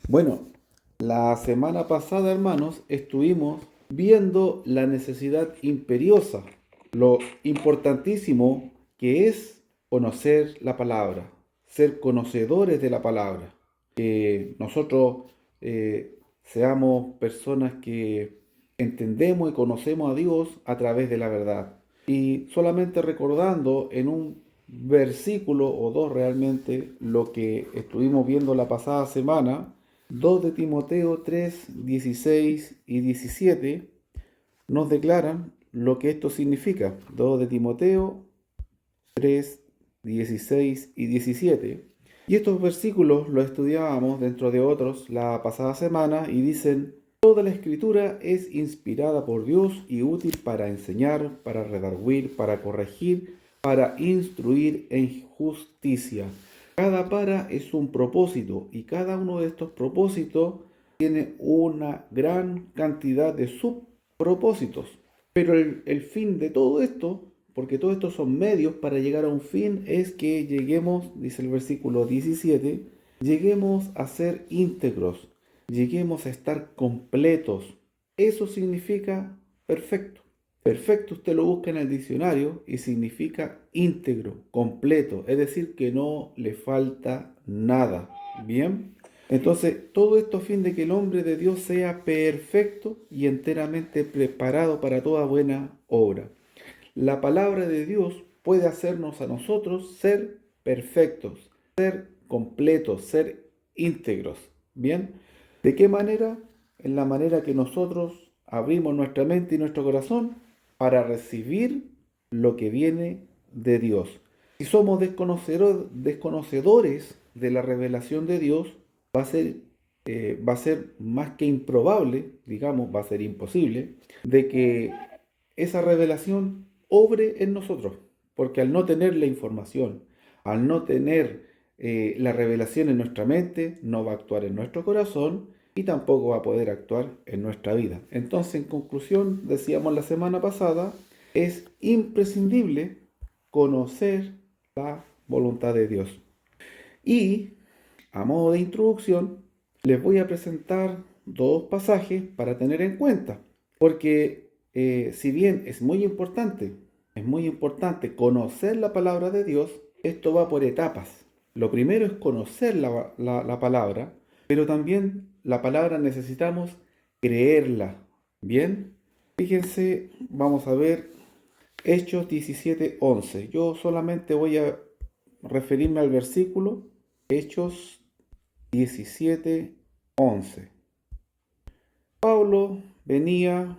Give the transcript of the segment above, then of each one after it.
Bueno, la semana pasada, hermanos, estuvimos viendo la necesidad imperiosa, lo importantísimo que es conocer la palabra, ser conocedores de la palabra, que nosotros seamos personas que entendemos y conocemos a Dios a través de la verdad. Y solamente recordando en un versículo o dos realmente lo que estuvimos viendo la pasada semana, 2 de Timoteo 3, 16 y 17 nos declaran lo que esto significa. 2 de Timoteo 3, 16 y 17. Y estos versículos los estudiábamos dentro de otros la pasada semana y dicen: toda la escritura es inspirada por Dios y útil para enseñar, para redarguir, para corregir, para instruir en justicia. Cada para es un propósito y cada uno de estos propósitos tiene una gran cantidad de subpropósitos. Pero el fin de todo esto, porque todo esto son medios para llegar a un fin, es que lleguemos, dice el versículo 17, lleguemos a ser íntegros, lleguemos a estar completos. Eso significa perfecto. Perfecto usted lo busca en el diccionario y significa íntegro, completo, es decir, que no le falta nada. Bien, entonces todo esto a fin de que el hombre de Dios sea perfecto y enteramente preparado para toda buena obra. La palabra de Dios puede hacernos a nosotros ser perfectos, ser completos, ser íntegros. Bien, ¿de qué manera? En la manera que nosotros abrimos nuestra mente y nuestro corazón para recibir lo que viene de Dios. Si somos desconocedores de la revelación de Dios, va a ser, va a ser más que improbable, digamos, va a ser imposible, de que esa revelación obre en nosotros, porque al no tener la información, al no tener la revelación en nuestra mente, no va a actuar en nuestro corazón y tampoco va a poder actuar en nuestra vida. Entonces, en conclusión, decíamos la semana pasada, es imprescindible conocer la voluntad de Dios. Y, a modo de introducción, les voy a presentar dos pasajes para tener en cuenta, porque si bien es muy importante conocer la palabra de Dios, esto va por etapas. Lo primero es conocer la palabra, pero también la palabra necesitamos creerla. Bien, fíjense, vamos a ver Hechos 17:11. Yo solamente voy a referirme al versículo Hechos 17:11. Pablo venía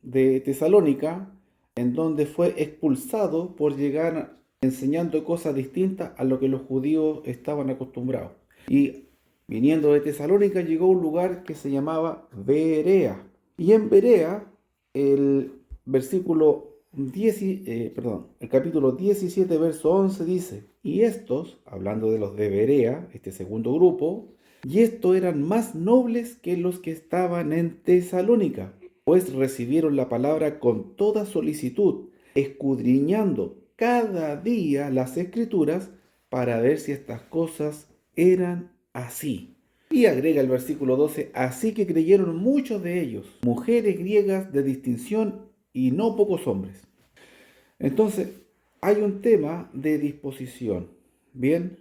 de Tesalónica, en donde fue expulsado por llegar enseñando cosas distintas a lo que los judíos estaban acostumbrados. Y viniendo de Tesalónica llegó a un lugar que se llamaba Berea. Y en Berea, el versículo 10, el capítulo 17, verso 11 dice: y estos, hablando de los de Berea, este segundo grupo, y estos eran más nobles que los que estaban en Tesalónica, pues recibieron la palabra con toda solicitud, escudriñando cada día las escrituras para ver si estas cosas eran así. Y agrega el versículo 12, así que creyeron muchos de ellos, mujeres griegas de distinción y no pocos hombres. Entonces, hay un tema de disposición. Bien,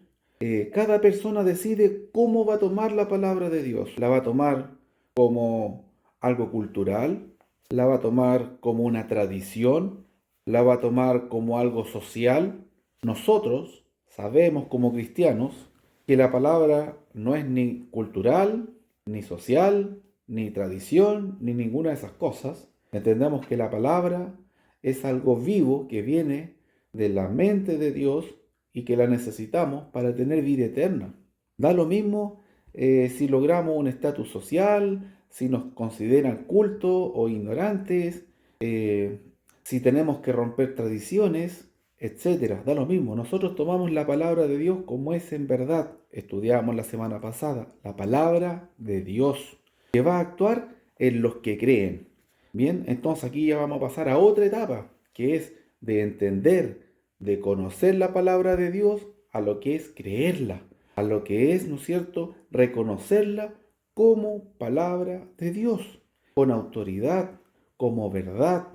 cada persona decide cómo va a tomar la palabra de Dios. La va a tomar como algo cultural, la va a tomar como una tradición, la va a tomar como algo social. Nosotros sabemos como cristianos que la palabra no es ni cultural, ni social, ni tradición, ni ninguna de esas cosas. Entendemos que la palabra es algo vivo que viene de la mente de Dios y que la necesitamos para tener vida eterna. Da lo mismo si logramos un estatus social, si nos consideran cultos o ignorantes, eh, si tenemos que romper tradiciones, etcétera. Da lo mismo. Nosotros tomamos la palabra de Dios como es en verdad. Estudiamos la semana pasada la palabra de Dios, que va a actuar en los que creen. Bien, entonces aquí ya vamos a pasar a otra etapa, que es de entender, de conocer la palabra de Dios, a lo que es creerla, a lo que es, ¿no es cierto?, reconocerla como palabra de Dios, con autoridad, como verdad,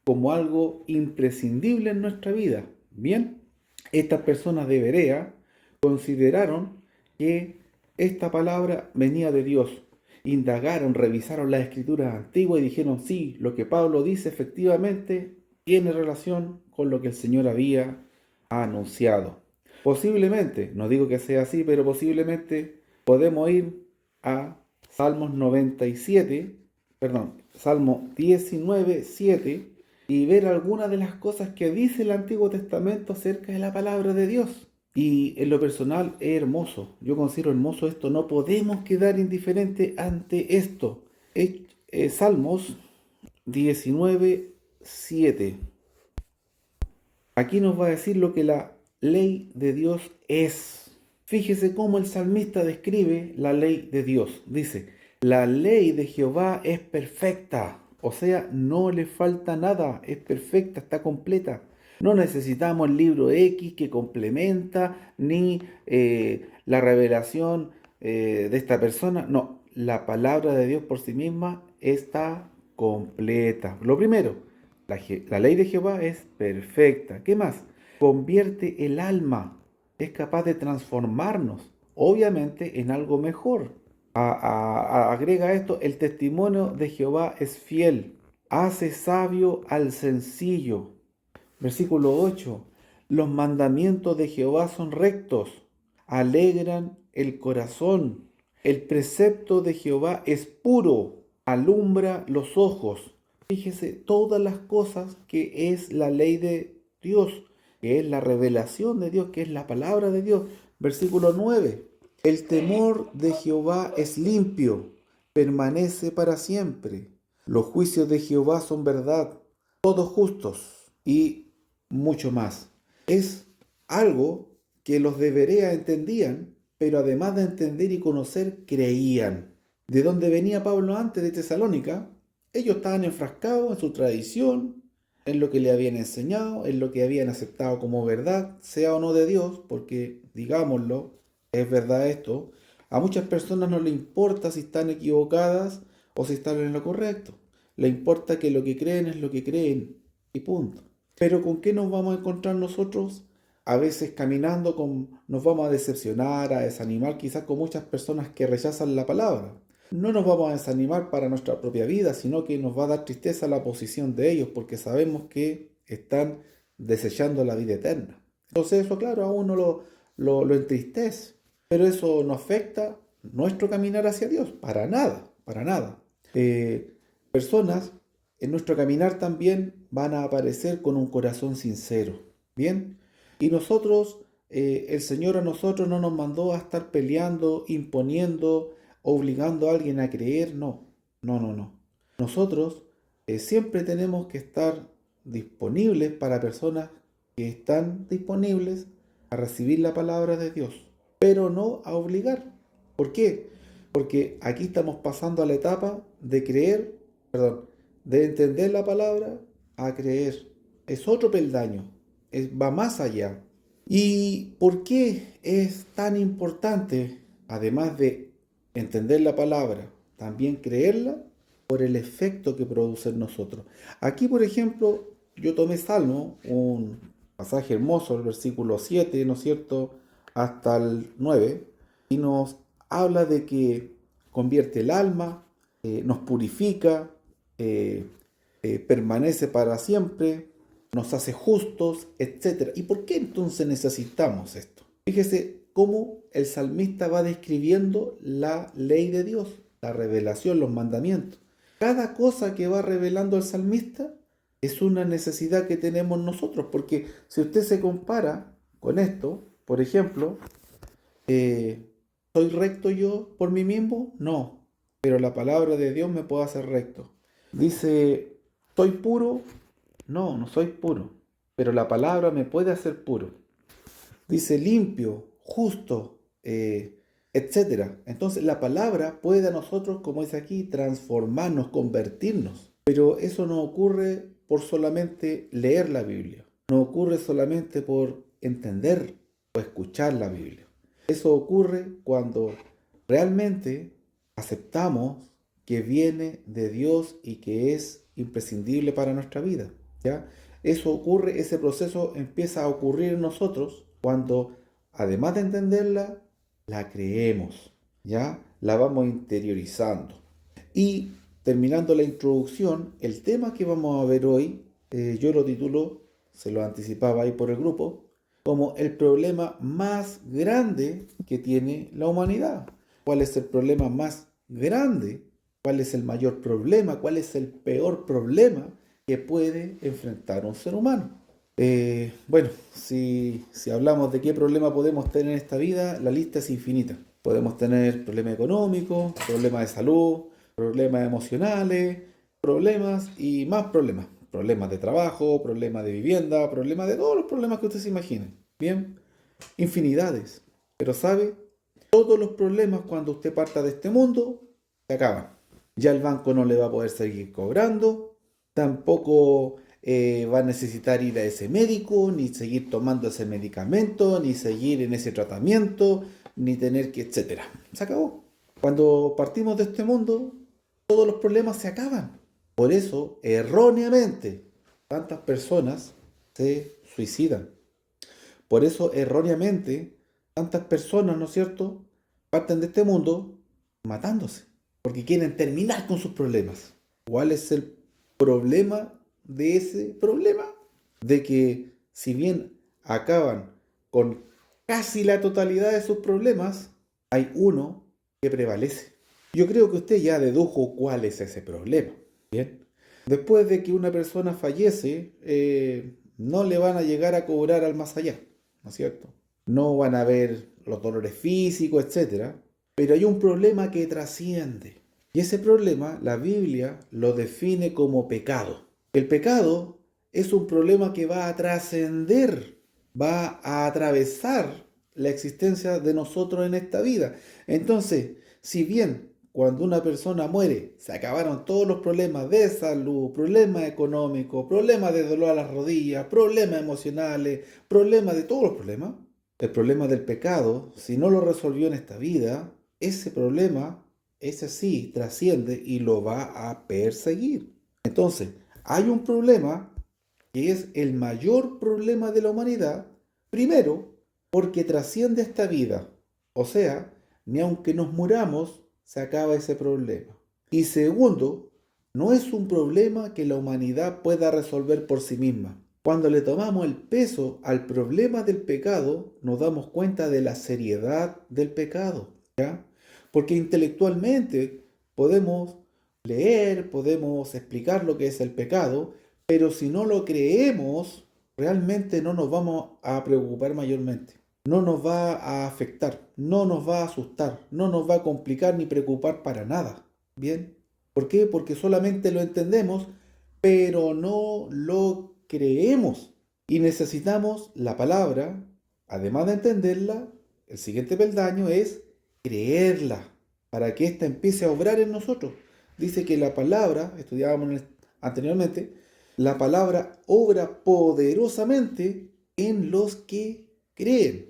como algo imprescindible en nuestra vida. Bien, estas personas de Berea consideraron que esta palabra venía de Dios. Indagaron, revisaron las escrituras antiguas y dijeron, sí, lo que Pablo dice efectivamente tiene relación con lo que el Señor había anunciado. Posiblemente, no digo que sea así, pero posiblemente podemos ir a Salmos 97, perdón, Salmo 19, 7, y ver algunas de las cosas que dice el Antiguo Testamento acerca de la palabra de Dios. Y en lo personal es hermoso, yo considero hermoso esto, no podemos quedar indiferentes ante esto. Salmos 19, 7. Aquí nos va a decir lo que la ley de Dios es. Fíjese cómo el salmista describe la ley de Dios. Dice, la ley de Jehová es perfecta. O sea, no le falta nada. Es perfecta, está completa. No necesitamos el libro X que complementa, ni la revelación de esta persona. No, la palabra de Dios por sí misma está completa. Lo primero, la ley de Jehová es perfecta. ¿Qué más? Convierte el alma. Es capaz de transformarnos, obviamente, en algo mejor. Agrega esto, el testimonio de Jehová es fiel. Hace sabio al sencillo. Versículo 8. Los mandamientos de Jehová son rectos. Alegran el corazón. El precepto de Jehová es puro. Alumbra los ojos. Fíjese todas las cosas que es la ley de Dios, que es la revelación de Dios, que es la palabra de Dios. Versículo 9. El temor de Jehová es limpio, permanece para siempre. Los juicios de Jehová son verdad, todos justos y mucho más. Es algo que los de Berea entendían, pero además de entender y conocer, creían. ¿De dónde venía Pablo antes de Tesalónica? Ellos estaban enfrascados en su tradición, en lo que le habían enseñado, en lo que habían aceptado como verdad, sea o no de Dios, porque, digámoslo, es verdad esto. A muchas personas no les importa si están equivocadas o si están en lo correcto. Le importa que lo que creen es lo que creen y punto. Pero ¿con qué nos vamos a encontrar nosotros? A veces caminando nos vamos a decepcionar, a desanimar quizás con muchas personas que rechazan la palabra. No nos vamos a desanimar para nuestra propia vida, sino que nos va a dar tristeza la posición de ellos porque sabemos que están desechando la vida eterna. Entonces eso, claro, a uno lo entristece, pero eso no afecta nuestro caminar hacia Dios, para nada, para nada. Personas en nuestro caminar también van a aparecer con un corazón sincero, ¿bien? Y nosotros, el Señor a nosotros no nos mandó a estar peleando, imponiendo, obligando a alguien a creer, no, no, no, no. Nosotros siempre tenemos que estar disponibles para personas que están disponibles a recibir la palabra de Dios, pero no a obligar. ¿Por qué? Porque aquí estamos pasando a la etapa de creer, perdón, de entender la palabra a creer. Es otro peldaño, va más allá. ¿Y por qué es tan importante, además de entender la palabra, también creerla? Por el efecto que produce en nosotros. Aquí, por ejemplo, yo tomé Salmo, un pasaje hermoso, el versículo 7, ¿no es cierto?, hasta el 9, y nos habla de que convierte el alma, nos purifica, permanece para siempre, nos hace justos, etc. ¿Y por qué entonces necesitamos esto? Fíjese cómo el salmista va describiendo la ley de Dios, la revelación, los mandamientos. Cada cosa que va revelando el salmista es una necesidad que tenemos nosotros, porque si usted se compara con esto, por ejemplo, ¿soy recto yo por mí mismo? No, pero la palabra de Dios me puede hacer recto. Dice, ¿soy puro? No, no soy puro, pero la palabra me puede hacer puro. Dice limpio, justo, etcétera. Entonces la palabra puede a nosotros, como dice aquí, transformarnos, convertirnos. Pero eso no ocurre por solamente leer la Biblia. No ocurre solamente por entender o escuchar la Biblia. Eso ocurre cuando realmente aceptamos que viene de Dios y que es imprescindible para nuestra vida, ¿ya? Eso ocurre, ese proceso empieza a ocurrir en nosotros cuando, además de entenderla, la creemos, ¿ya? La vamos interiorizando. Y terminando la introducción, el tema que vamos a ver hoy, yo lo titulo, se lo anticipaba ahí por el grupo, como el problema más grande que tiene la humanidad. ¿Cuál es el problema más grande? ¿Cuál es el mayor problema? ¿Cuál es el peor problema que puede enfrentar un ser humano? Bueno, si hablamos de qué problema podemos tener en esta vida, la lista es infinita. Podemos tener problemas económicos, problemas de salud, problemas emocionales, problemas y más problemas. Problemas de trabajo, problemas de vivienda, problemas de todos los problemas que usted se imagine. Bien, infinidades. Pero ¿sabe? Todos los problemas cuando usted parta de este mundo se acaban. Ya el banco no le va a poder seguir cobrando, tampoco va a necesitar ir a ese médico, ni seguir tomando ese medicamento, ni seguir en ese tratamiento, ni tener que, etcétera. Se acabó. Cuando partimos de este mundo, todos los problemas se acaban. Por eso, erróneamente, tantas personas se suicidan. Por eso, erróneamente, tantas personas, ¿no es cierto?, parten de este mundo matándose, porque quieren terminar con sus problemas. ¿Cuál es el problema de ese problema? De que si bien acaban con casi la totalidad de sus problemas, hay uno que prevalece. Yo creo que usted ya dedujo cuál es ese problema. Bien. Después de que una persona fallece, no le van a llegar a cobrar al más allá, ¿no es cierto? No van a ver los dolores físicos, etcétera. Pero hay un problema que trasciende. Y ese problema, la Biblia lo define como pecado. El pecado es un problema que va a trascender, va a atravesar la existencia de nosotros en esta vida. Entonces, si bien cuando una persona muere se acabaron todos los problemas de salud, problemas económicos, problemas de dolor a las rodillas, problemas emocionales, problemas de todos los problemas, el problema del pecado, si no lo resolvió en esta vida, ese problema, ese sí, trasciende y lo va a perseguir. Entonces, hay un problema que es el mayor problema de la humanidad, primero, porque trasciende esta vida. O sea, ni aunque nos muramos, se acaba ese problema. Y segundo, no es un problema que la humanidad pueda resolver por sí misma. Cuando le tomamos el peso al problema del pecado, nos damos cuenta de la seriedad del pecado, ¿ya? Porque intelectualmente podemos leer, podemos explicar lo que es el pecado, pero si no lo creemos, realmente no nos vamos a preocupar mayormente. No nos va a afectar, no nos va a asustar, no nos va a complicar ni preocupar para nada. ¿Bien? ¿Por qué? Porque solamente lo entendemos, pero no lo creemos. Y necesitamos la palabra, además de entenderla, el siguiente peldaño es creerla, para que ésta empiece a obrar en nosotros. Dice que la palabra, estudiábamos anteriormente, la palabra obra poderosamente en los que creen.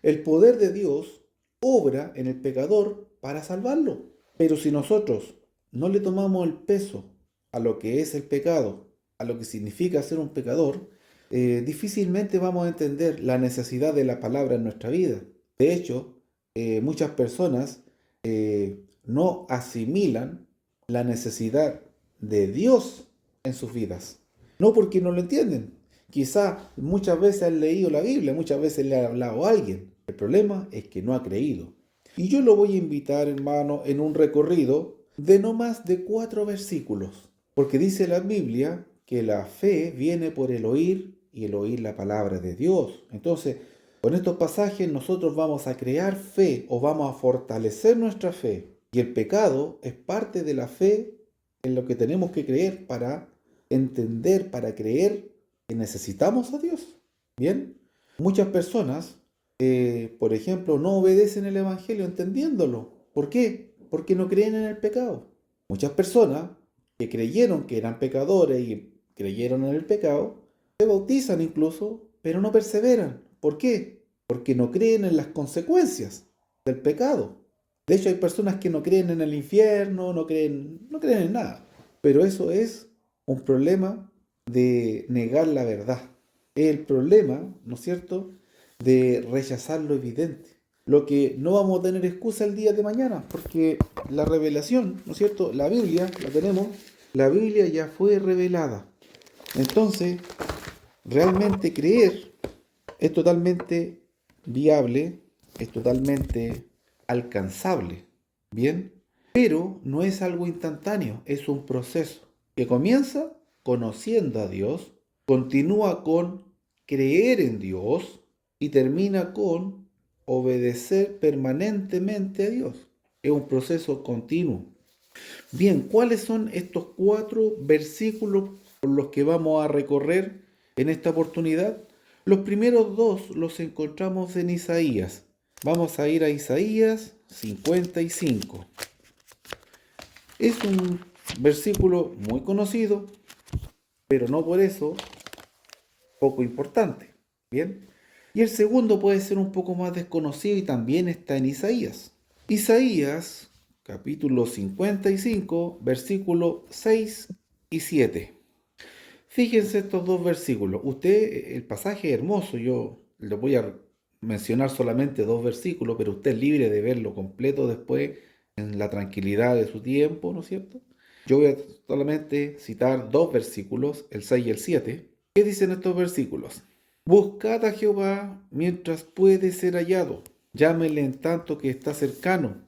El poder de Dios obra en el pecador para salvarlo. Pero si nosotros no le tomamos el peso a lo que es el pecado, a lo que significa ser un pecador, difícilmente vamos a entender la necesidad de la palabra en nuestra vida. De hecho, muchas personas no asimilan la necesidad de Dios en sus vidas. No porque no lo entienden. Quizá muchas veces han leído la Biblia, muchas veces le ha hablado a alguien. El problema es que no ha creído. Y yo lo voy a invitar, hermano, en un recorrido de no más de 4 versículos. Porque dice la Biblia que la fe viene por el oír y el oír la palabra de Dios. Entonces, con estos pasajes nosotros vamos a crear fe o vamos a fortalecer nuestra fe. Y el pecado es parte de la fe en lo que tenemos que creer para entender, para creer que necesitamos a Dios. Bien, muchas personas, por ejemplo, no obedecen el Evangelio entendiéndolo. ¿Por qué? Porque no creen en el pecado. Muchas personas que creyeron que eran pecadores y creyeron en el pecado, se bautizan incluso, pero no perseveran. ¿Por qué? Porque no creen en las consecuencias del pecado. De hecho, hay personas que no creen en el infierno, no creen en nada. Pero eso es un problema de negar la verdad. Es el problema, ¿no es cierto?, de rechazar lo evidente. Lo que no vamos a tener excusa el día de mañana, porque la revelación, ¿no es cierto?, la Biblia, la tenemos, la Biblia ya fue revelada. Entonces, realmente creer es totalmente viable, es totalmente alcanzable, ¿bien? Pero no es algo instantáneo, es un proceso que comienza conociendo a Dios, continúa con creer en Dios y termina con obedecer permanentemente a Dios. Es un proceso continuo. Bien, ¿cuáles son estos 4 versículos por los que vamos a recorrer en esta oportunidad? Los primeros 2 los encontramos en Isaías. Vamos a ir a Isaías 55. Es un versículo muy conocido, pero no por eso poco importante. Bien. Y el segundo puede ser un poco más desconocido y también está en Isaías. Isaías, capítulo 55, versículos 6 y 7. Fíjense estos 2 versículos. El pasaje es hermoso, yo le voy a mencionar solamente 2 versículos, pero usted es libre de verlo completo después en la tranquilidad de su tiempo, ¿no es cierto? Yo voy a solamente citar 2 versículos, el 6 y el 7. ¿Qué dicen estos versículos? Buscad a Jehová mientras puede ser hallado. Llámele en tanto que está cercano.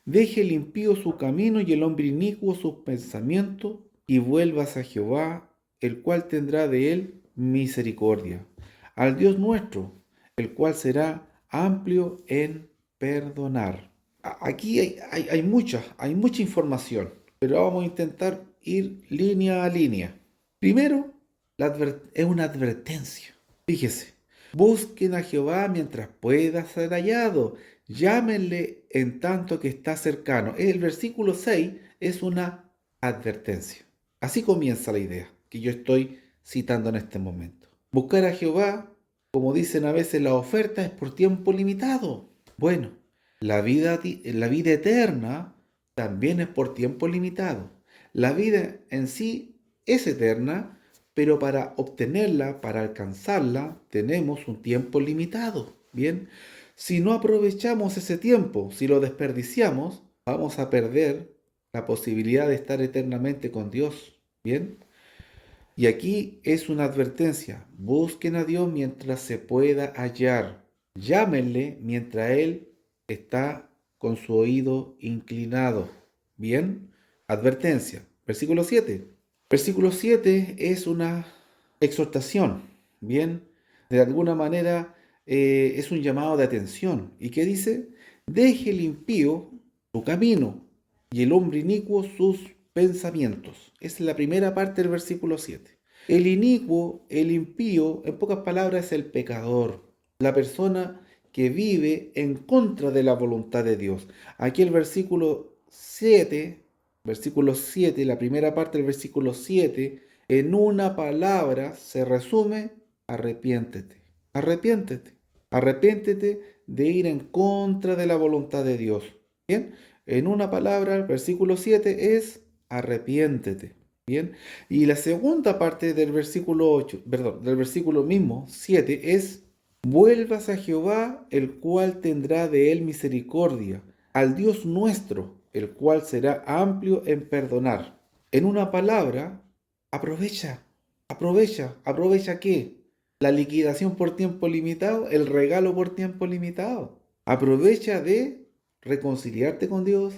Deje el impío su camino y el hombre inicuo sus pensamientos, y vuelvas a Jehová, el cual tendrá de él misericordia. Al Dios nuestro, el cual será amplio en perdonar. Aquí hay mucha información, pero vamos a intentar ir línea a línea. Primero, es una advertencia. Fíjese, busquen a Jehová mientras pueda ser hallado. Llámenle en tanto que está cercano. El versículo 6 es una advertencia. Así comienza la idea que yo estoy citando en este momento. Buscar a Jehová, como dicen a veces, la oferta es por tiempo limitado. Bueno, la vida eterna también es por tiempo limitado. La vida en sí es eterna, pero para obtenerla, para alcanzarla, tenemos un tiempo limitado. Bien, si no aprovechamos ese tiempo, si lo desperdiciamos, vamos a perder la posibilidad de estar eternamente con Dios. Bien, y aquí es una advertencia: busquen a Dios mientras se pueda hallar. Llámenle mientras Él está con su oído inclinado. Bien, advertencia. Versículo 7. Versículo 7 es una exhortación. Bien, de alguna manera es un llamado de atención. ¿Y qué dice? Deje el impío su camino y el hombre inicuo sus pensamientos. Esa es la primera parte del versículo 7. El inicuo, el impío, en pocas palabras, es el pecador, la persona que vive en contra de la voluntad de Dios. Aquí el versículo 7, la primera parte del versículo 7, en una palabra se resume: arrepiéntete, arrepiéntete, arrepiéntete de ir en contra de la voluntad de Dios. Bien, en una palabra, el versículo 7 es arrepiéntete. Bien, y la segunda parte del versículo 8, perdón, del versículo mismo, 7, es: vuelvas a Jehová, el cual tendrá de él misericordia, al Dios nuestro, el cual será amplio en perdonar. En una palabra, aprovecha, aprovecha ¿qué? La liquidación por tiempo limitado, el regalo por tiempo limitado. Aprovecha de reconciliarte con Dios,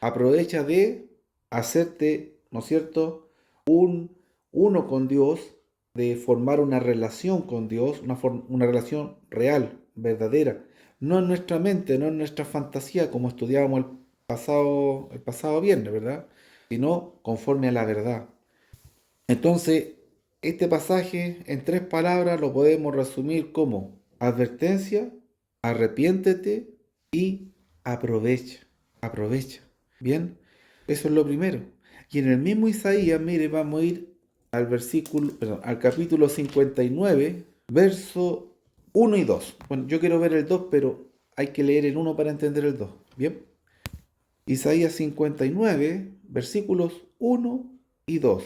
aprovecha de hacerte, ¿no es cierto?, uno con Dios, de formar una relación con Dios, una relación real, verdadera, no en nuestra mente, no en nuestra fantasía, como estudiábamos el pasado viernes, ¿verdad? Sino conforme a la verdad. Entonces, este pasaje en 3 palabras lo podemos resumir como advertencia, arrepiéntete y aprovecha, aprovecha. Bien, eso es lo primero. Y en el mismo Isaías, mire, vamos a ir al capítulo 59, verso 1 y 2. Bueno, yo quiero ver el 2, pero hay que leer el 1 para entender el 2. Bien, Isaías 59, versículos 1 y 2,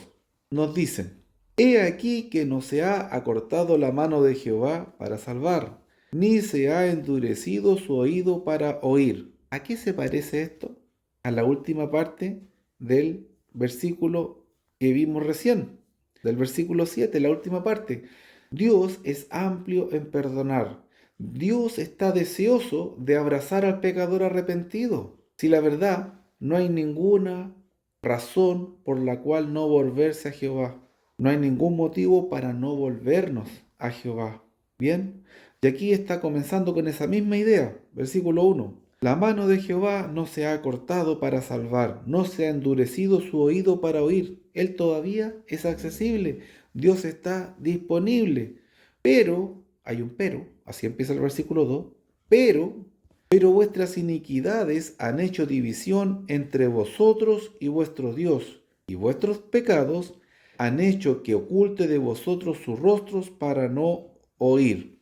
nos dicen: He aquí que no se ha acortado la mano de Jehová para salvar, ni se ha endurecido su oído para oír. ¿A qué se parece esto? A la última parte del versículo que vimos recién, del versículo 7, la última parte. Dios es amplio en perdonar. Dios está deseoso de abrazar al pecador arrepentido. Si la verdad, no hay ninguna razón por la cual no volverse a Jehová. No hay ningún motivo para no volvernos a Jehová. Bien, y aquí está comenzando con esa misma idea. Versículo 1. La mano de Jehová no se ha cortado para salvar, no se ha endurecido su oído para oír. Él todavía es accesible. Dios está disponible. Pero, hay un pero, así empieza el versículo 2, pero vuestras iniquidades han hecho división entre vosotros y vuestro Dios, y vuestros pecados han hecho que oculte de vosotros sus rostros para no oír.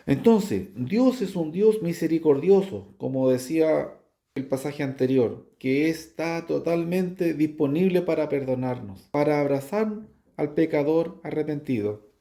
Entonces, Dios es un Dios misericordioso, como decía el pasaje anterior, que está totalmente disponible para perdonarnos, para abrazar al pecador arrepentido.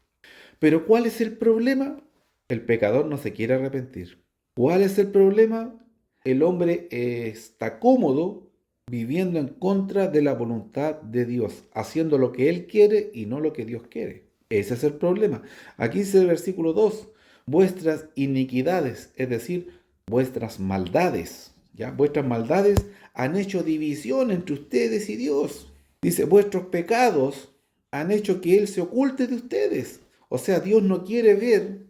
Pero ¿cuál es el problema? El pecador no se quiere arrepentir. ¿Cuál es el problema? El hombre está cómodo viviendo en contra de la voluntad de Dios, haciendo lo que él quiere y no lo que Dios quiere. Ese es el problema. Aquí dice el versículo 2, vuestras iniquidades, es decir, vuestras maldades, ¿ya? Vuestras maldades han hecho división entre ustedes y Dios. Dice, vuestros pecados han hecho que Él se oculte de ustedes. O sea, Dios no quiere ver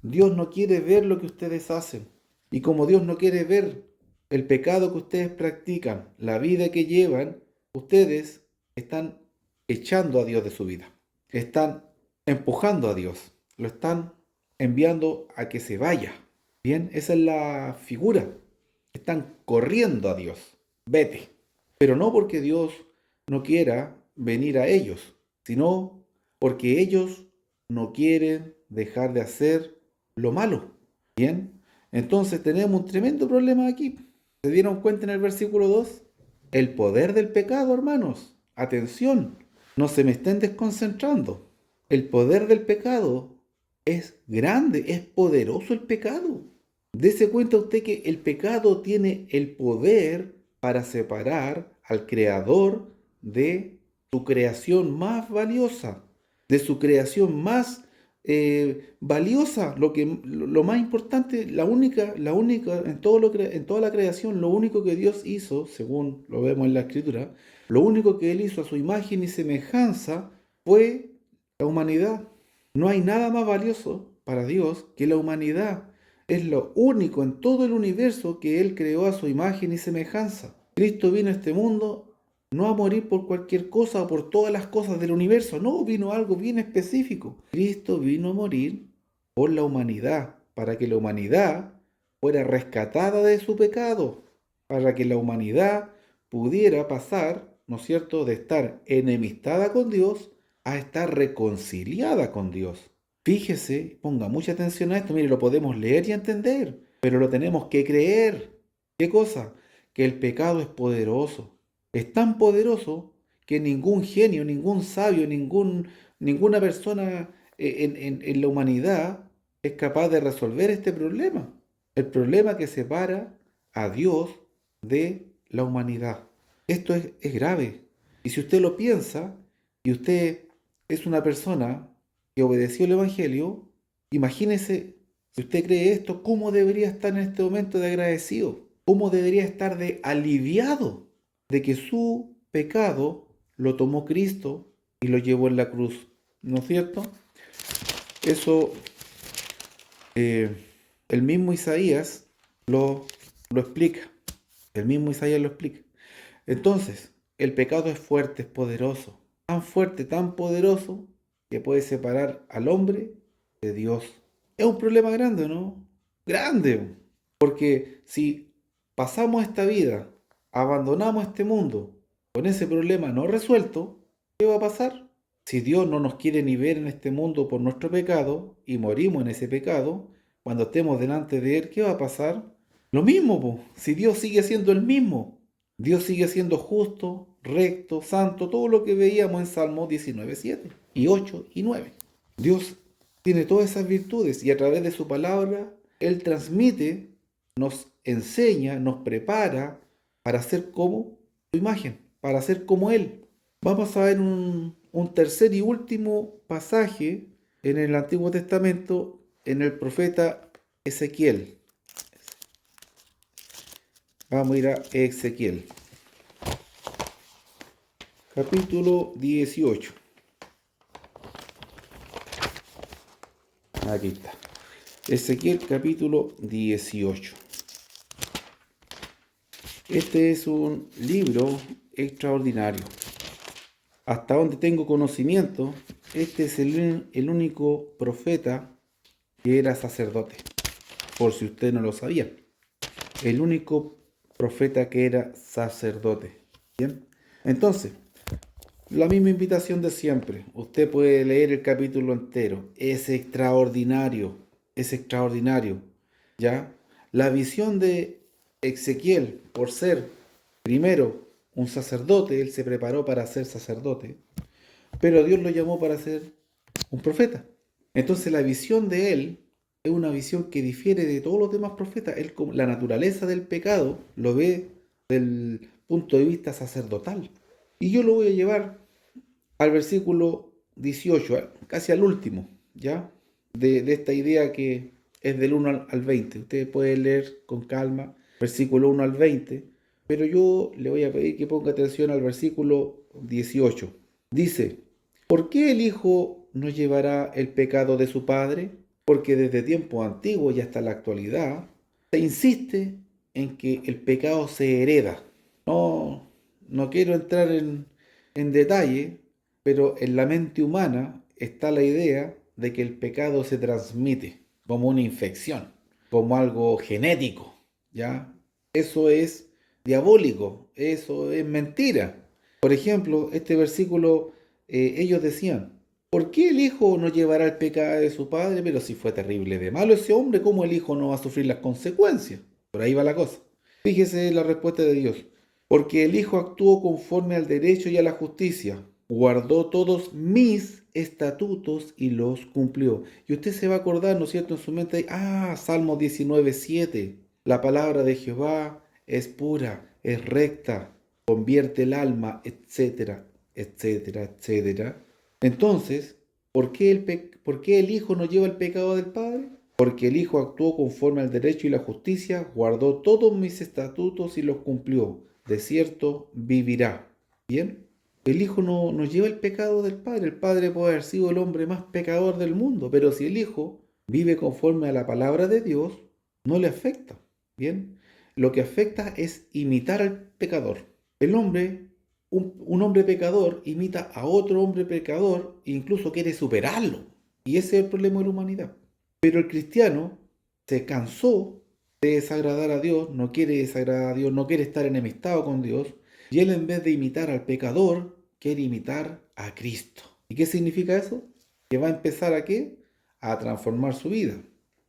lo que ustedes hacen. Y como Dios no quiere ver el pecado que ustedes practican, la vida que llevan, ustedes están echando a Dios de su vida. Están empujando a Dios. Lo están enviando a que se vaya. Bien, esa es la figura. Están corriendo a Dios. Vete. Pero no porque Dios no quiera venir a ellos, sino porque ellos no quieren dejar de hacer lo malo. Bien, entonces tenemos un tremendo problema aquí. ¿Se dieron cuenta en el versículo 2? El poder del pecado, hermanos. Atención, no se me estén desconcentrando. El poder del pecado es grande, es poderoso el pecado. Dese cuenta usted que el pecado tiene el poder para separar al creador de su creación más valiosa, de su creación más valiosa, lo más importante, la única en toda la creación, lo único que Dios hizo, según lo vemos en la Escritura, lo único que Él hizo a su imagen y semejanza fue la humanidad. No hay nada más valioso para Dios que la humanidad. Es lo único en todo el universo que Él creó a su imagen y semejanza. Cristo vino a este mundo no a morir por cualquier cosa o por todas las cosas del universo, no, vino algo bien específico. Cristo vino a morir por la humanidad, para que la humanidad fuera rescatada de su pecado, para que la humanidad pudiera pasar, ¿no es cierto?, de estar enemistada con Dios a estar reconciliada con Dios. Fíjese, ponga mucha atención a esto, mire, lo podemos leer y entender, pero lo tenemos que creer. ¿Qué cosa? Que el pecado es poderoso. Es tan poderoso que ningún genio, ningún sabio, ninguna persona en la humanidad es capaz de resolver este problema. El problema que separa a Dios de la humanidad. Esto es grave. Y si usted lo piensa, y usted es una persona que obedeció el Evangelio, imagínese, si usted cree esto, ¿cómo debería estar en este momento de agradecido? ¿Cómo debería estar de aliviado de que su pecado lo tomó Cristo y lo llevó en la cruz? ¿No es cierto? Eso eh, el mismo Isaías lo explica. El mismo Isaías lo explica. Entonces, el pecado es fuerte, es poderoso. Tan fuerte, tan poderoso, que puede separar al hombre de Dios. Es un problema grande, ¿no? Grande. Porque si pasamos esta vida, abandonamos este mundo con ese problema no resuelto, ¿qué va a pasar? Si Dios no nos quiere ni ver en este mundo por nuestro pecado y morimos en ese pecado, cuando estemos delante de Él, ¿qué va a pasar? Lo mismo, po. Si Dios sigue siendo el mismo, Dios sigue siendo justo, recto, santo, todo lo que veíamos en Salmo 19:7 y 8 y 9. Dios tiene todas esas virtudes y a través de su palabra, Él transmite, nos enseña, nos prepara para ser como su imagen, para ser como Él. Vamos a ver un tercer y último pasaje en el Antiguo Testamento, en el profeta Ezequiel. Vamos a ir a Ezequiel, capítulo 18. Aquí está. Ezequiel capítulo 18. Este es un libro extraordinario. Hasta donde tengo conocimiento, este es el único profeta que era sacerdote, por si usted no lo sabía. El único profeta que era sacerdote. Bien, entonces, la misma invitación de siempre. Usted puede leer el capítulo entero. Es extraordinario, es extraordinario. ¿Ya? La visión de Ezequiel, por ser primero un sacerdote, él se preparó para ser sacerdote, pero Dios lo llamó para ser un profeta. Entonces la visión de él es una visión que difiere de todos los demás profetas. Él, como la naturaleza del pecado, lo ve del punto de vista sacerdotal. Y yo lo voy a llevar al versículo 18, casi al último, ¿ya? De esta idea que es del 1 al 20. Usted puede leer con calma, versículo 1 al 20, pero yo le voy a pedir que ponga atención al versículo 18. Dice, ¿por qué el Hijo no llevará el pecado de su Padre? Porque desde tiempos antiguos y hasta la actualidad se insiste en que el pecado se hereda. No, no quiero entrar en detalle, pero en la mente humana está la idea de que el pecado se transmite como una infección, como algo genético, ¿ya? Eso es diabólico, eso es mentira. Por ejemplo, este versículo, ellos decían, ¿por qué el hijo no llevará el pecado de su padre? Pero si fue terrible de malo ese hombre, ¿cómo el hijo no va a sufrir las consecuencias? Por ahí va la cosa. Fíjese la respuesta de Dios. Porque el hijo actuó conforme al derecho y a la justicia, guardó todos mis estatutos y los cumplió. Y usted se va a acordar, ¿no es cierto?, en su mente, Salmo 19:7. La palabra de Jehová es pura, es recta, convierte el alma, etcétera, etcétera, etcétera. Entonces, ¿por qué el Hijo no lleva el pecado del Padre? Porque el Hijo actuó conforme al derecho y la justicia, guardó todos mis estatutos y los cumplió. De cierto, vivirá. ¿Bien? El Hijo no lleva el pecado del Padre. El Padre puede haber sido el hombre más pecador del mundo, pero si el Hijo vive conforme a la palabra de Dios, no le afecta. ¿Bien? Lo que afecta es imitar al pecador. El hombre, un hombre pecador, imita a otro hombre pecador e incluso quiere superarlo. Y ese es el problema de la humanidad. Pero el cristiano se cansó de desagradar a Dios, no quiere desagradar a Dios, no quiere estar enemistado con Dios, y él en vez de imitar al pecador, quiere imitar a Cristo. ¿Y qué significa eso? Que va a empezar ¿a qué? A transformar su vida.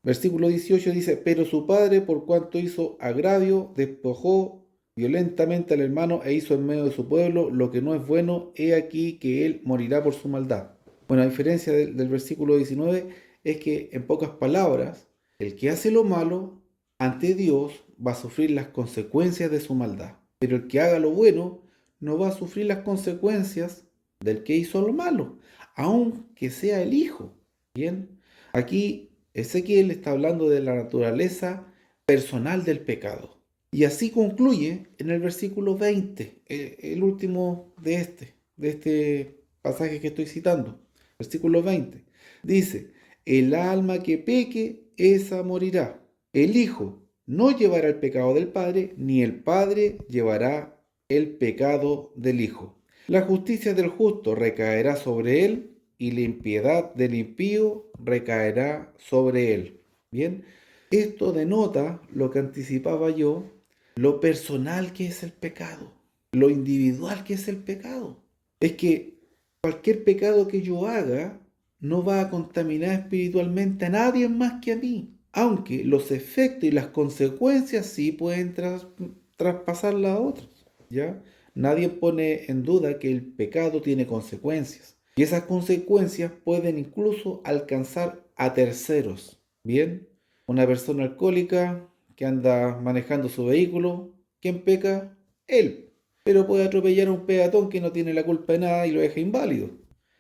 Versículo 18 dice, pero su padre, por cuanto hizo agravio, despojó violentamente al hermano e hizo en medio de su pueblo lo que no es bueno, he aquí que él morirá por su maldad. Bueno, a diferencia del versículo 19, es que en pocas palabras, el que hace lo malo ante Dios va a sufrir las consecuencias de su maldad, pero el que haga lo bueno no va a sufrir las consecuencias del que hizo lo malo, aunque sea el hijo. Bien, aquí Ezequiel está hablando de la naturaleza personal del pecado. Y así concluye en el versículo 20, el último de este pasaje que estoy citando. Versículo 20. Dice, el alma que peque, esa morirá. El Hijo no llevará el pecado del Padre, ni el Padre llevará el pecado del Hijo. La justicia del justo recaerá sobre él, y la impiedad del impío recaerá sobre él. Bien, esto denota lo que anticipaba yo, lo personal que es el pecado, lo individual que es el pecado. Es que cualquier pecado que yo haga no va a contaminar espiritualmente a nadie más que a mí, aunque los efectos y las consecuencias sí pueden traspasarla a otros. ¿ya? Nadie pone en duda que el pecado tiene consecuencias. Y esas consecuencias pueden incluso alcanzar a terceros. Bien, una persona alcohólica que anda manejando su vehículo, ¿quién peca? Él. Pero puede atropellar a un peatón que no tiene la culpa de nada y lo deja inválido.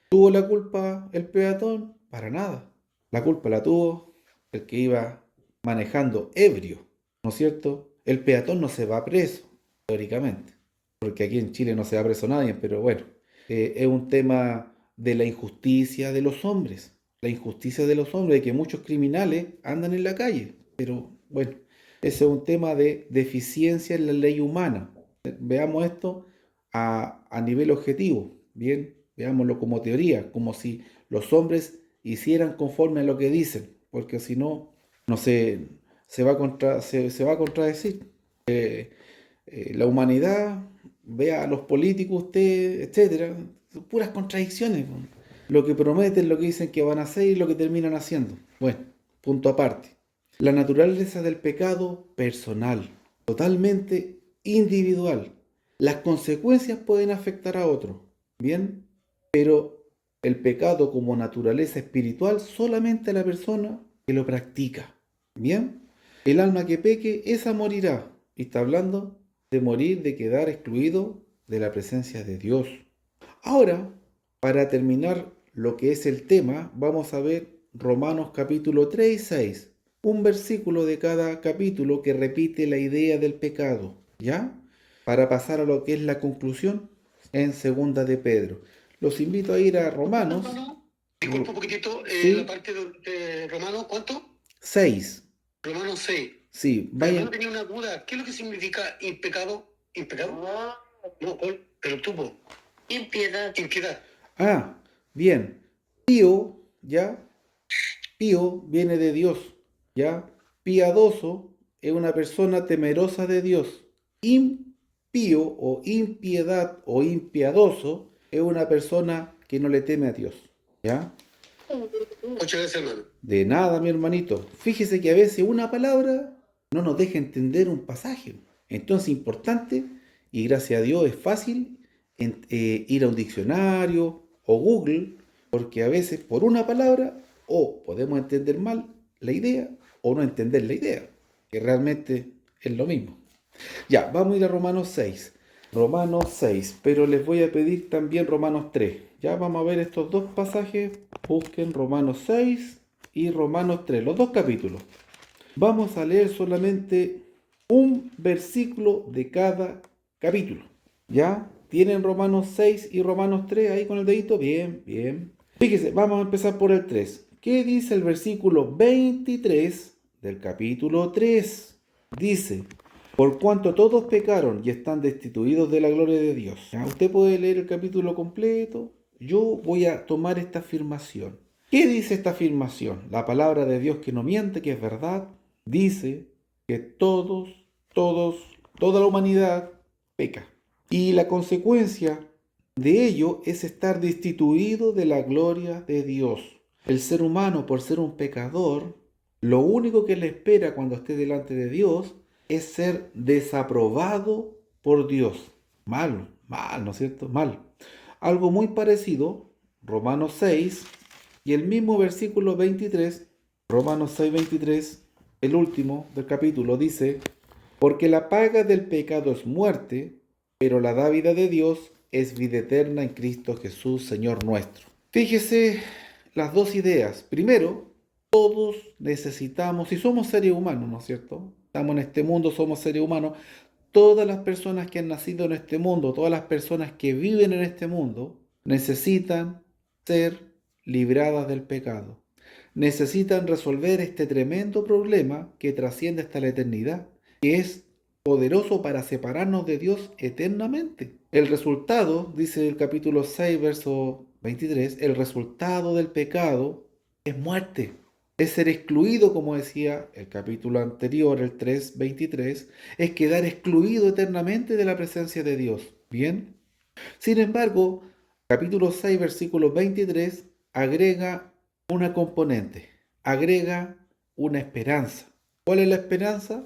¿Tuvo la culpa el peatón? Para nada. La culpa la tuvo el que iba manejando ebrio, ¿no es cierto? El peatón no se va preso, teóricamente, porque aquí en Chile no se va preso nadie, pero bueno, es un tema de la injusticia de los hombres, la injusticia de los hombres, de que muchos criminales andan en la calle, pero bueno, ese es un tema de deficiencia en la ley humana. Veamos esto a nivel objetivo, bien, veámoslo como teoría, como si los hombres hicieran conforme a lo que dicen, porque si no, no se, se va a contradecir. La humanidad, vea a los políticos, usted, etcétera, son puras contradicciones. Lo que prometen, lo que dicen que van a hacer y lo que terminan haciendo. Bueno, punto aparte. La naturaleza del pecado personal, totalmente individual. Las consecuencias pueden afectar a otros, ¿bien? Pero el pecado como naturaleza espiritual solamente a la persona que lo practica, ¿bien? El alma que peque, esa morirá. Y está hablando de morir, de quedar excluido de la presencia de Dios. Ahora, para terminar lo que es el tema, vamos a ver Romanos capítulo 3 y 6. Un versículo de cada capítulo que repite la idea del pecado, ¿ya? Para pasar a lo que es la conclusión en segunda de Pedro. Los invito a ir a Romanos. Disculpa un poquitito, la Sí, parte de Romano, ¿cuánto? 6. Romano 6. Sí, Pero hermano, vayan. tenía una duda. ¿Qué es lo que significa impecado? ¿Impecado? No, ¿cuál? Pero tuvo. Impiedad. Impiedad. Ah, bien. Pío, ¿ya? Pío viene de Dios, ¿ya? Piadoso es una persona temerosa de Dios. Impío o impiedad o impiadoso es una persona que no le teme a Dios, ¿ya? Muchas gracias, hermano. De nada, mi hermanito. Fíjese que a veces una palabra no nos deja entender un pasaje. Entonces, importante, y gracias a Dios es fácil ir a un diccionario o Google, porque a veces por una palabra o podemos entender mal la idea o no entender la idea, que realmente es lo mismo. Ya, vamos a ir a Romanos 6. Romanos 6, pero les voy a pedir también Romanos 3. Ya vamos a ver estos dos pasajes. Busquen Romanos 6 y Romanos 3, los dos capítulos. Vamos a leer solamente un versículo de cada capítulo. ¿Ya? ¿Tienen Romanos 6 y Romanos 3 ahí con el dedito? Bien, bien. Fíjese, vamos a empezar por el 3. ¿Qué dice el versículo 23 del capítulo 3? Dice, por cuanto todos pecaron y están destituidos de la gloria de Dios. ¿Ya? Usted puede leer el capítulo completo. Yo voy a tomar esta afirmación. ¿Qué dice esta afirmación? La palabra de Dios que no miente, que es verdad, dice que toda la humanidad peca. Y la consecuencia de ello es estar destituido de la gloria de Dios. El ser humano, por ser un pecador, lo único que le espera cuando esté delante de Dios es ser desaprobado por Dios. Mal, mal, ¿no es cierto? Mal. Algo muy parecido, Romanos 6 y el mismo versículo 23, Romanos 6, 23, el último del capítulo, dice, porque la paga del pecado es muerte, pero la dávida de Dios es vida eterna en Cristo Jesús, Señor nuestro. Fíjese las dos ideas. Primero, todos necesitamos, si somos seres humanos, ¿no es cierto? Estamos en este mundo, somos seres humanos. Todas las personas que han nacido en este mundo, todas las personas que viven en este mundo, necesitan ser libradas del pecado. Necesitan resolver este tremendo problema que trasciende hasta la eternidad, que es poderoso para separarnos de Dios eternamente. El resultado, dice el capítulo 6, verso 23, el resultado del pecado es muerte. Es ser excluido, como decía el capítulo anterior, el 3:23, es quedar excluido eternamente de la presencia de Dios. Bien. Sin embargo, capítulo 6, versículo 23, agrega una componente, agrega una esperanza. ¿Cuál es la esperanza?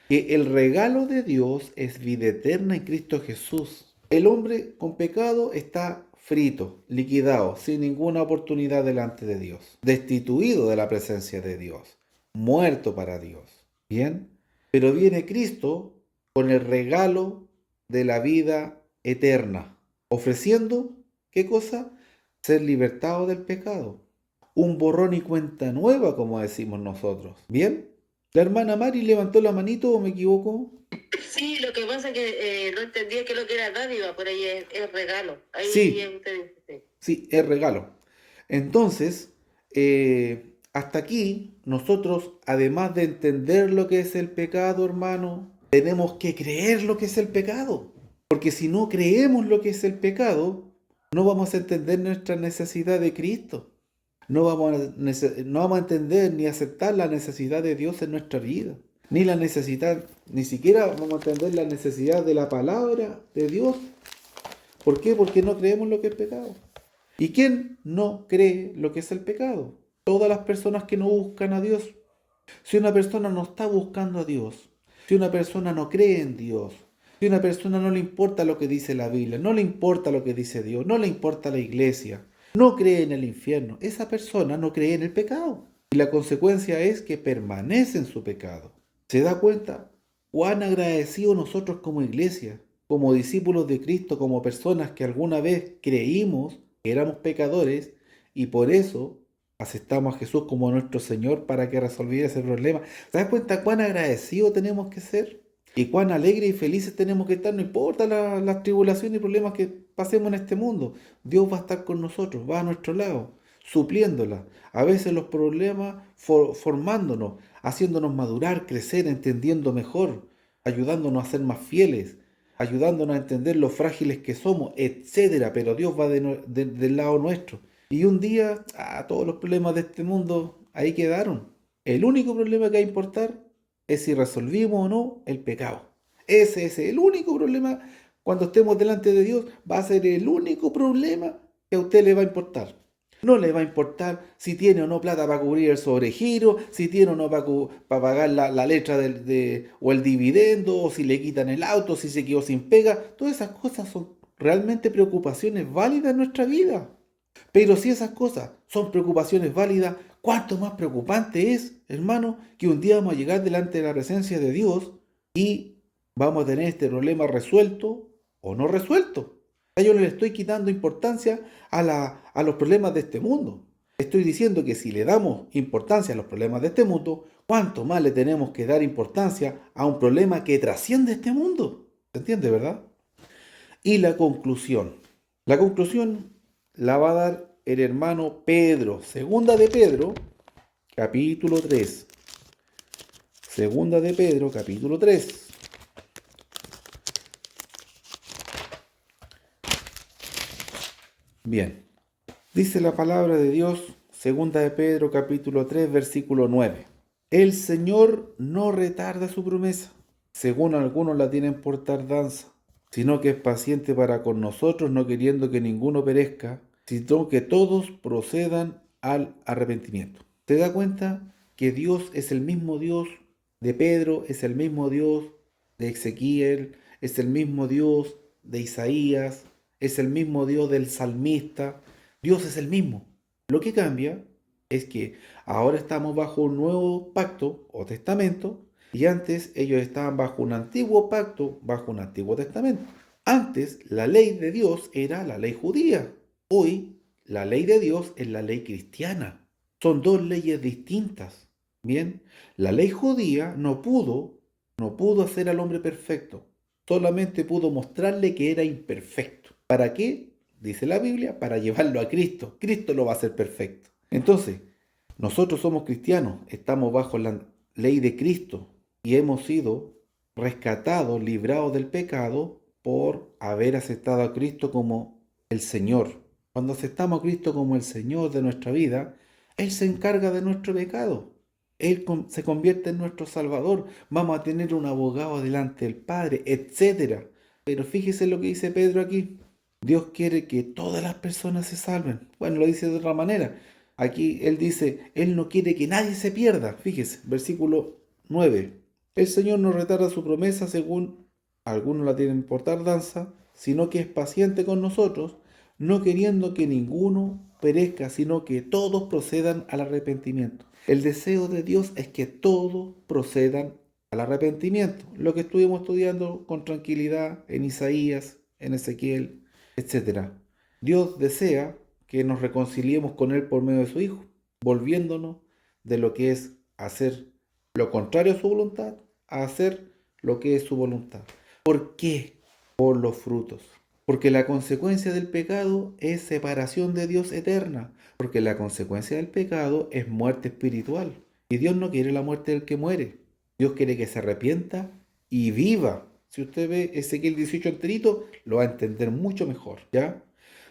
que el regalo de Dios es vida eterna en Cristo Jesús. El hombre con pecado está frito, liquidado, sin ninguna oportunidad delante de Dios, destituido de la presencia de Dios, muerto para Dios. ¿Bien? Pero viene Cristo con el regalo de la vida eterna, ofreciendo, ¿qué cosa? Ser libertado del pecado. Un borrón y cuenta nueva, como decimos nosotros. ¿Bien? La hermana Mari levantó la manito, ¿o me equivoco? Sí, lo que pasa es que no entendía que lo que era dádiva, por ahí es regalo. Ahí Sí, usted dice. sí, es regalo. Entonces, hasta aquí, nosotros, además de entender lo que es el pecado, hermano, tenemos que creer lo que es el pecado. Porque si no creemos lo que es el pecado, no vamos a entender nuestra necesidad de Cristo. No vamos a entender ni aceptar la necesidad de Dios en nuestra vida. Ni la necesidad, ni siquiera vamos a entender la necesidad de la palabra de Dios. ¿Por qué? Porque no creemos lo que es pecado. ¿Y quién no cree lo que es el pecado? Todas las personas que no buscan a Dios. Si una persona no está buscando a Dios, si una persona no cree en Dios, si una persona no le importa lo que dice la Biblia, no le importa lo que dice Dios, no le importa la iglesia, no cree en el infierno, esa persona no cree en el pecado. Y la consecuencia es que permanece en su pecado. ¿Se da cuenta cuán agradecidos nosotros como iglesia, como discípulos de Cristo, como personas que alguna vez creímos que éramos pecadores y por eso aceptamos a Jesús como nuestro Señor para que resolviera ese problema? ¿Se das cuenta cuán agradecidos tenemos que ser? Y cuán alegres y felices tenemos que estar, no importa las tribulaciones y problemas que pasemos en este mundo. Dios va a estar con nosotros, va a nuestro lado, supliéndolas. A veces los problemas formándonos, haciéndonos madurar, crecer, entendiendo mejor, ayudándonos a ser más fieles, ayudándonos a entender lo frágiles que somos, etcétera. Pero Dios va del lado nuestro. Y un día, todos los problemas de este mundo ahí quedaron. El único problema que va a importar es si resolvimos o no el pecado. Ese es el único problema. Cuando estemos delante de Dios, va a ser el único problema que a usted le va a importar. No le va a importar si tiene o no plata para cubrir el sobregiro, si tiene o no para pagar la letra o el dividendo, o si le quitan el auto, si se quedó sin pega. Todas esas cosas son realmente preocupaciones válidas en nuestra vida. Pero si esas cosas son preocupaciones válidas, ¿cuánto más preocupante es, hermano, que un día vamos a llegar delante de la presencia de Dios y vamos a tener este problema resuelto o no resuelto? Yo no le estoy quitando importancia a los problemas de este mundo. Estoy diciendo que si le damos importancia a los problemas de este mundo, ¿cuánto más le tenemos que dar importancia a un problema que trasciende este mundo? ¿Se entiende, verdad? Y la conclusión. La conclusión la va a dar el hermano Pedro. Segunda de Pedro, capítulo 3. Segunda de Pedro, capítulo 3. Bien. Dice la palabra de Dios, segunda de Pedro, capítulo 3, versículo 9. El Señor no retarda su promesa, según algunos la tienen por tardanza, sino que es paciente para con nosotros, no queriendo que ninguno perezca, sino que todos procedan al arrepentimiento. ¿Te das cuenta que Dios es el mismo Dios de Pedro, es el mismo Dios de Ezequiel, es el mismo Dios de Isaías, es el mismo Dios del salmista? Dios es el mismo. Lo que cambia es que ahora estamos bajo un nuevo pacto o testamento, y antes ellos estaban bajo un antiguo pacto, bajo un antiguo testamento. Antes la ley de Dios era la ley judía. Hoy la ley de Dios es la ley cristiana. Son dos leyes distintas. Bien, la ley judía no pudo hacer al hombre perfecto. Solamente pudo mostrarle que era imperfecto. ¿Para qué? Dice la Biblia, para llevarlo a Cristo. Cristo lo va a hacer perfecto. Entonces, nosotros somos cristianos, estamos bajo la ley de Cristo y hemos sido rescatados, librados del pecado por haber aceptado a Cristo como el Señor. Cuando aceptamos a Cristo como el Señor de nuestra vida, Él se encarga de nuestro pecado. Él se convierte en nuestro Salvador. Vamos a tener un abogado delante del Padre, etc. Pero fíjese lo que dice Pedro aquí. Dios quiere que todas las personas se salven. Bueno, lo dice de otra manera. Aquí él dice, Él no quiere que nadie se pierda. Fíjese, versículo 9. El Señor no retarda su promesa según algunos la tienen por tardanza, sino que es paciente con nosotros, no queriendo que ninguno perezca, sino que todos procedan al arrepentimiento. El deseo de Dios es que todos procedan al arrepentimiento, lo que estuvimos estudiando con tranquilidad en Isaías, en Ezequiel, etcétera. Dios desea que nos reconciliemos con Él por medio de su Hijo, volviéndonos de lo que es hacer lo contrario a su voluntad, a hacer lo que es su voluntad. ¿Por qué? Por los frutos. Porque la consecuencia del pecado es separación de Dios eterna. Porque la consecuencia del pecado es muerte espiritual. Y Dios no quiere la muerte del que muere. Dios quiere que se arrepienta y viva. Si usted ve Ezequiel 18 enterito, lo va a entender mucho mejor, ¿ya?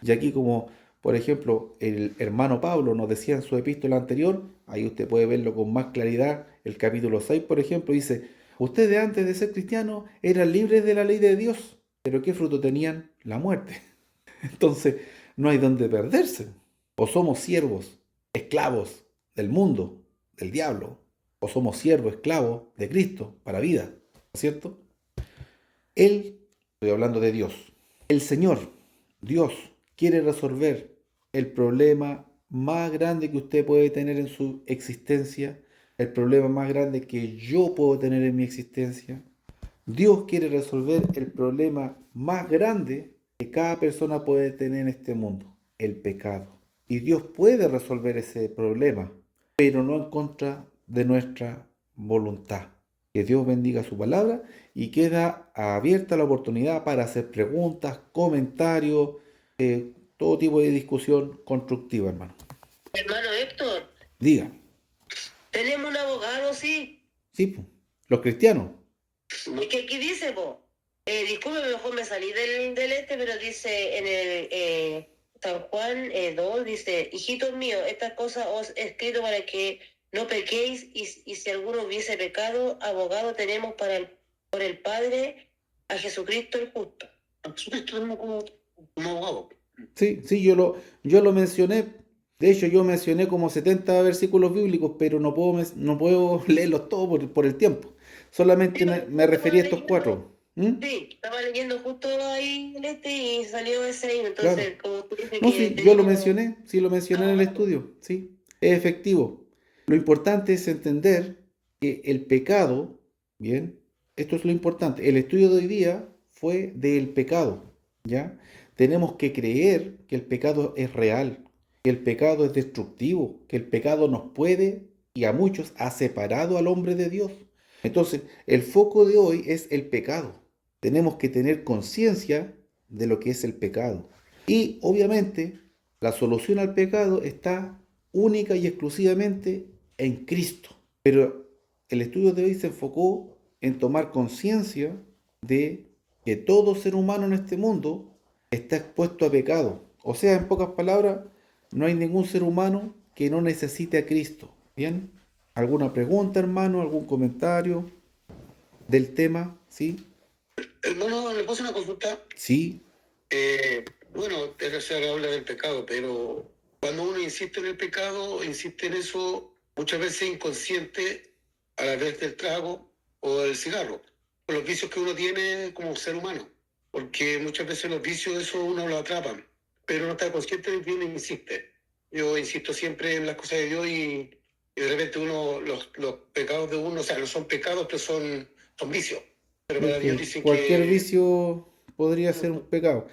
Y aquí como, por ejemplo, el hermano Pablo nos decía en su epístola anterior, ahí usted puede verlo con más claridad, el capítulo 6, por ejemplo, dice, ustedes antes de ser cristianos eran libres de la ley de Dios, pero ¿qué fruto tenían? La muerte. Entonces, no hay donde perderse. O somos siervos, esclavos del mundo, del diablo, o somos siervos, esclavos de Cristo para vida, ¿no es cierto? Él, estoy hablando de Dios, el Señor, Dios, quiere resolver el problema más grande que usted puede tener en su existencia, el problema más grande que yo puedo tener en mi existencia. Dios quiere resolver el problema más grande que cada persona puede tener en este mundo, el pecado. Y Dios puede resolver ese problema, pero no en contra de nuestra voluntad. Que Dios bendiga su palabra y queda abierta la oportunidad para hacer preguntas, comentarios, todo tipo de discusión constructiva, hermano. Hermano Héctor, Diga, tenemos un abogado, sí. sí, pues, los cristianos. Es que aquí dice, disculpe, mejor me salí del pero dice en el San Juan 2, dice, hijitos míos, estas cosas os he escrito para que no pequéis, y si alguno hubiese pecado, abogado tenemos por el Padre, a Jesucristo el justo. A Jesucristo tenemos como abogado. Sí, yo lo mencioné. De hecho, yo mencioné como 70 versículos bíblicos, pero no puedo leerlos todos por el tiempo. Solamente Sí, me referí a estos estaba cuatro. ¿Mm? Sí, estaba leyendo justo ahí y salió ese ahí. Claro. Entonces, como tú dices No, que sí, yo lo tenemos mencioné, sí lo mencioné en el abogado. estudio, sí, es efectivo. Lo importante es entender que el pecado, bien, esto es lo importante. El estudio de hoy día fue del pecado, ¿ya? Tenemos que creer que el pecado es real, que el pecado es destructivo, que el pecado nos puede y a muchos ha separado al hombre de Dios. Entonces, el foco de hoy es el pecado. Tenemos que tener conciencia de lo que es el pecado. Y obviamente la solución al pecado está única y exclusivamente en Cristo. Pero el estudio de hoy se enfocó en tomar conciencia de que todo ser humano en este mundo está expuesto a pecado. O sea, en pocas palabras, no hay ningún ser humano que no necesite a Cristo. ¿Bien? ¿Alguna pregunta, hermano? ¿Algún comentario del tema? ¿Sí? Hermano, ¿le puedo hacer una consulta? Sí, Bueno, se habla del pecado, pero cuando uno insiste en el pecado, insiste en eso muchas veces inconsciente a la vez del trago o del cigarro, por los vicios que uno tiene como ser humano, porque muchas veces los vicios eso uno lo atrapan, pero no está consciente de que uno insiste. Yo insisto siempre en las cosas de Dios y de repente uno, los pecados de uno, o sea, no son pecados, pero son vicios. Pero es para Dios que dicen cualquier que... vicio podría ser un pecado.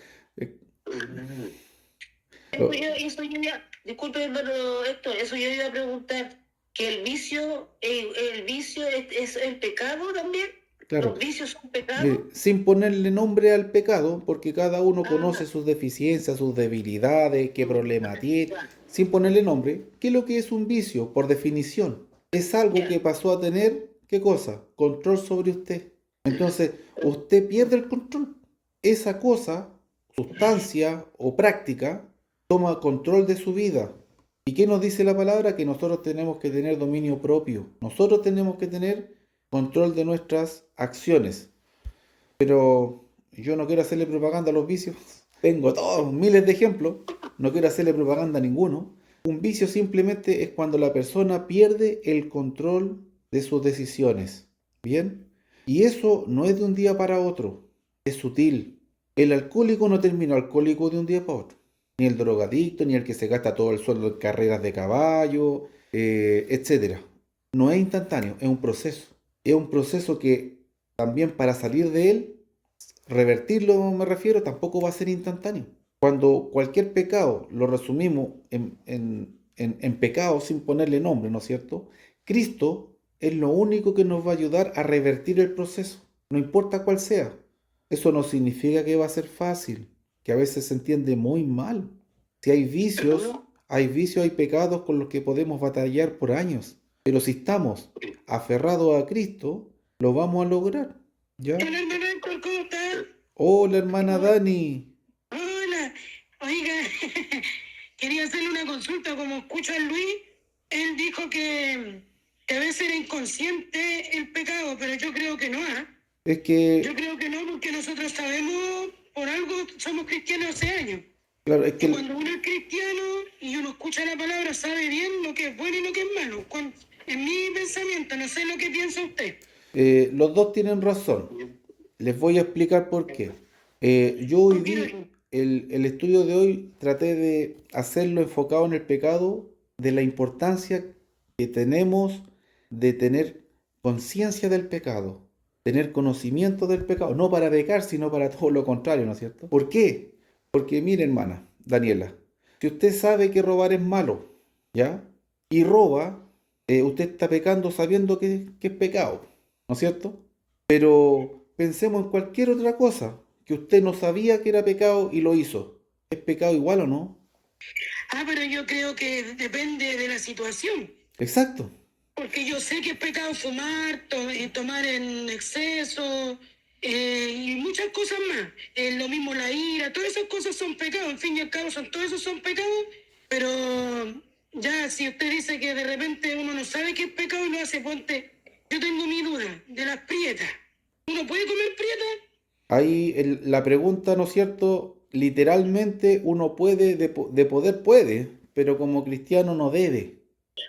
Lo- Disculpe, hermano Héctor, eso yo iba a preguntar, que el vicio es el pecado también. Claro, ¿Los vicios son pecados? mire, sin ponerle nombre al pecado, porque cada uno conoce Ah, sus deficiencias, sus debilidades, qué problema tiene, ya, sin ponerle nombre, ¿qué es lo que es un vicio? Por definición, es algo ya. que pasó a tener, ¿qué cosa? Control sobre usted. Entonces, usted pierde el control. Esa cosa, sustancia o práctica, toma control de su vida. ¿Y qué nos dice la palabra? Que nosotros tenemos que tener dominio propio. Nosotros tenemos que tener control de nuestras acciones. Pero yo no quiero hacerle propaganda a los vicios. Tengo todos miles de ejemplos. No quiero hacerle propaganda a ninguno. Un vicio simplemente es cuando la persona pierde el control de sus decisiones. ¿Bien? Y eso no es de un día para otro, es sutil. El alcohólico no termina alcohólico de un día para otro. Ni el drogadicto, ni el que se gasta todo el sueldo en carreras de caballo, etcétera. No es instantáneo, es un proceso. Es un proceso que también para salir de él, revertirlo me refiero, tampoco va a ser instantáneo. Cuando cualquier pecado lo resumimos en pecado sin ponerle nombre, ¿no es cierto? Cristo es lo único que nos va a ayudar a revertir el proceso, no importa cuál sea. Eso no significa que va a ser fácil, que a veces se entiende muy mal. Si Hermano, hay vicios, hay pecados con los que podemos batallar por años. Pero si estamos aferrados a Cristo, lo vamos a lograr. ¿Ya? Hola, hermano, ¿cómo está? Hola, hermana Dani. Hola. Oiga, quería hacerle una consulta. Como escucho a Luis, él dijo que a veces era inconsciente el pecado, pero yo creo que no, ¿ah? Es Yo que, creo que no, porque nosotros sabemos, por algo somos cristianos hace años. claro, es Y que cuando uno es cristiano y uno escucha la palabra, sabe bien lo que es bueno y lo que es malo. En mi pensamiento, no sé lo que piensa usted. los dos tienen razón. Les voy a explicar por qué. Yo hoy Continúe. el estudio de hoy, traté de hacerlo enfocado en el pecado, de la importancia que tenemos de tener conciencia del pecado, tener conocimiento del pecado, no para pecar, sino para todo lo contrario, ¿no es cierto? ¿Por qué? Porque mire, hermana Daniela, si usted sabe que robar es malo, ¿ya? Y roba, usted está pecando sabiendo que es pecado, ¿no es cierto? Pero pensemos en cualquier otra cosa que usted no sabía que era pecado y lo hizo. ¿Es pecado igual o no? Ah, pero yo creo que depende de la situación. Exacto. Porque yo sé que es pecado fumar, tomar en exceso y muchas cosas más. Lo mismo la ira, todas esas cosas son pecados. En fin y al cabo, todos esos son pecados. Pero ya, si usted dice que de repente uno no sabe qué es pecado y lo hace, ponte. Yo tengo mi duda de las prietas. ¿Uno puede comer prietas? Ahí la pregunta, ¿no es cierto? Literalmente uno puede, de poder puede, pero como cristiano no debe.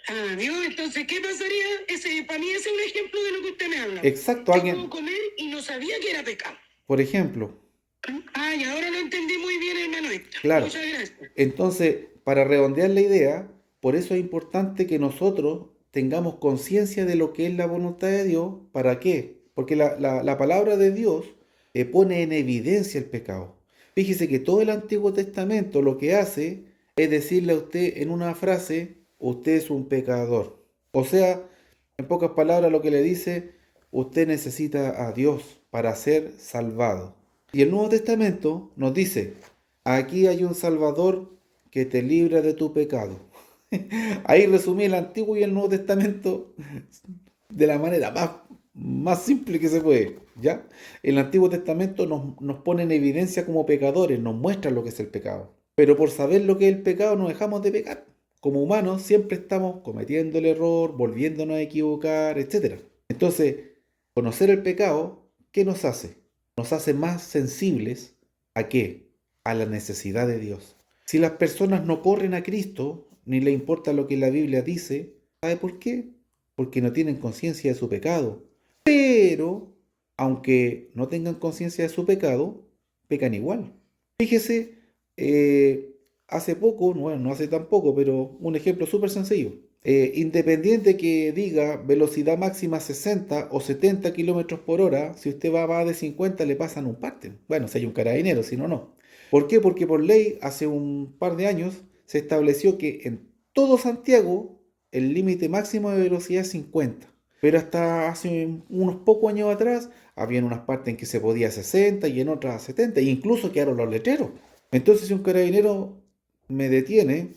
Ah, Dios, entonces, ¿qué pasaría? Para mí ese es un ejemplo de lo que usted me habla. Exacto, Yo puedo alguien, comer y no sabía que era pecado. por ejemplo, Ay, ahora lo entendí muy bien, hermano Héctor. claro. Muchas gracias. Entonces, para redondear la idea, por eso es importante que nosotros tengamos conciencia de lo que es la voluntad de Dios. ¿Para qué? Porque la palabra de Dios pone en evidencia el pecado. Fíjese que todo el Antiguo Testamento lo que hace es decirle a usted en una frase, usted es un pecador. O sea, en pocas palabras lo que le dice, usted necesita a Dios para ser salvado. Y el Nuevo Testamento nos dice, aquí hay un Salvador que te libra de tu pecado. Ahí resumí el Antiguo y el Nuevo Testamento de la manera más simple que se puede, ¿ya? El Antiguo Testamento nos pone en evidencia como pecadores, nos muestra lo que es el pecado. Pero por saber lo que es el pecado no dejamos de pecar. Como humanos siempre estamos cometiendo el error, volviéndonos a equivocar, etcétera. Entonces, conocer el pecado, ¿qué nos hace? Nos hace más sensibles ¿a qué? A la necesidad de Dios. Si las personas no corren a Cristo, ni le importa lo que la Biblia dice, ¿sabe por qué? Porque no tienen conciencia de su pecado. Pero, aunque no tengan conciencia de su pecado, pecan igual. Fíjese, hace poco, bueno, no hace tan poco, pero un ejemplo súper sencillo. Independiente que diga velocidad máxima 60 o 70 kilómetros por hora, si usted va más de 50 le pasan un parte. Bueno, si hay un carabinero, si no, no. ¿Por qué? Porque por ley, hace un par de años, se estableció que en todo Santiago el límite máximo de velocidad es 50. Pero hasta hace unos pocos años atrás, había unas partes en que se podía a 60 y en otras a 70, e incluso quedaron los letreros. Entonces, si un carabinero me detiene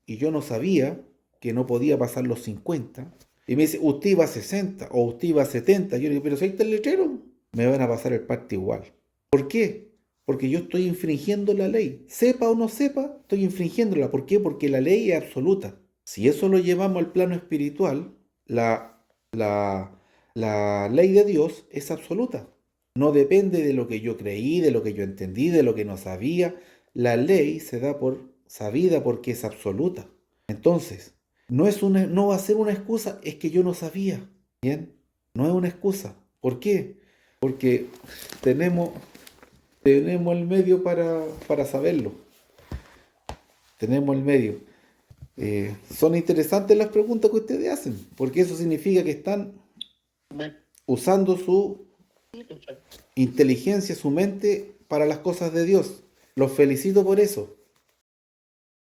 y yo no sabía que no podía pasar los 50, y me dice, usted iba a 60 o usted iba a 70, yo le digo, pero si ahí está el letrero, me van a pasar el parte igual. ¿Por qué? Porque yo estoy infringiendo la ley. Sepa o no sepa, estoy infringiéndola. ¿Por qué? Porque la ley es absoluta. Si eso lo llevamos al plano espiritual, la, la ley de Dios es absoluta. No depende de lo que yo creí, de lo que yo entendí, de lo que no sabía. La ley se da por sabida porque es absoluta. Entonces, no va a ser una excusa, es que yo no sabía. ¿Bien? No es una excusa. ¿Por qué? Porque tenemos el medio para saberlo. Tenemos el medio. Son interesantes las preguntas que ustedes hacen, porque eso significa que están usando su inteligencia, su mente para las cosas de Dios. Los felicito por eso.